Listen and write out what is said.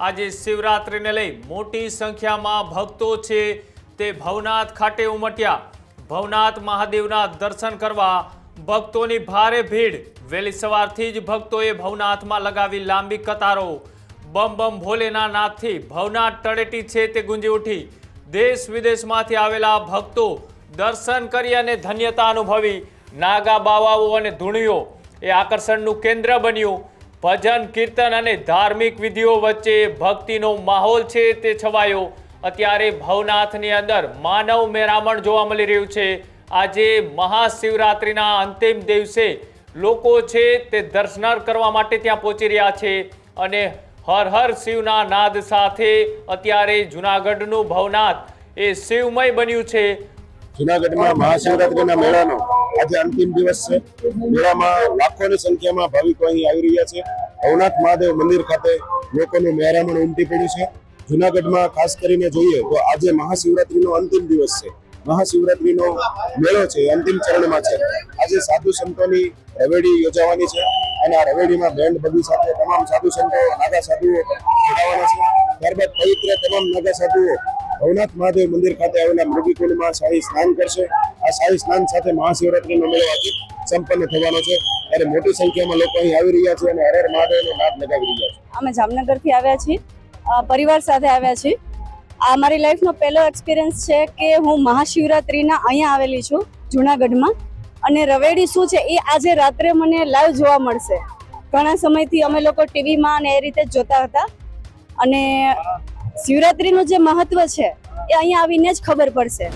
આજે શિવરાત્રિને લઈ મોટી સંખ્યામાં ભક્તો છે તે ભવનાથ ખાતે ઉમટ્યા। ભવનાથ મહાદેવના દર્શન કરવા ભક્તોની ભારે ભીડ। વહેલી સવારથી જ ભક્તોએ ભવનાથમાં લગાવી લાંબી કતારો। બમ બમ ભોલેના નાથથી ભવનાથ તળેટી છે તે ગુંજી ઉઠી। દેશ વિદેશમાંથી આવેલા ભક્તો દર્શન કરી અને ધન્યતા અનુભવી। નાગા બાવાઓ અને ધૂણીઓ એ આકર્ષણનું કેન્દ્ર બન્યું। ભજન કીર્તન અને ધાર્મિક વિધિઓ વચ્ચે ભક્તિનો માહોલ છે તે છવાયો। અત્યારે ભવનાથની અંદર માનવ મેરામણ જોવા મળી રહ્યું છે। આજે મહાશિવરાત્રિના અંતિમ દિવસે લોકો છે તે દર્શન કરવા માટે ત્યાં પહોંચી રહ્યા છે અને હર હર શિવના નાદ સાથે અત્યારે જૂનાગઢનું ભવનાથ એ શિવમય બન્યું છે। જૂનાગઢમાં મહાશિવરાત્રિના મેળાનો આજે અંતિમ દિવસ છે। મેળામાં લાખોની સંખ્યામાં ભાવિકો અહીં આવી રહ્યા છે। ભવનાથ મહાદેવ મંદિર ખાતે લોકોનું મેરામણ ઉમટી પડ્યું છે। જૂનાગઢમાં ખાસ કરીને જોઈએ તો આજે મહાશિવરાત્રિનો અંતિમ દિવસ છે। મહાશિવરાત્રિનો મેળો છે અંતિમ ચરણમાં છે। આજે સાધુ સંતોની રવેડી યોજાવાની છે અને આ રવેડીમાં બેન્ડ બગી સાથે તમામ સાધુ સંતો નાગા સાધુઓ જોડાવાના છે। ત્યારબાદ પવિત્ર તમામ નાગા સાધુઓ ભવનાથ મહાદેવ મંદિર ખાતે આવેલા મૃગીકુંડમાં શાહી સ્નાન કરશે। આ શાહી સ્નાન સાથે મહાશિવરાત્રિનો મેળો આજે સંપન્ન થવાનો છે ત્યારે મોટી સંખ્યામાં લોકો અહીં આવી રહ્યા છે અને હર હર મહાદેવનો નાદ લગાવી રહ્યા છે। અમે જામનગરથી આવ્યા છીએ, પરિવાર સાથે આવ્યા છીએ। આ મારી લાઈફનો પહેલો એક્સપિરિયન્સ છે કે હું મહાશિવરાત્રિના અહીંયા આવેલી છું જૂનાગઢમાં અને રવેડી શું છે એ આજે રાત્રે મને લાઈવ જોવા મળશે। ઘણા સમયથી અમે લોકો ટીવીમાં અને એ રીતે જ જોતા હતા અને શિવરાત્રિનું જે મહત્વ છે એ અહીંયા આવીને જ ખબર પડશે।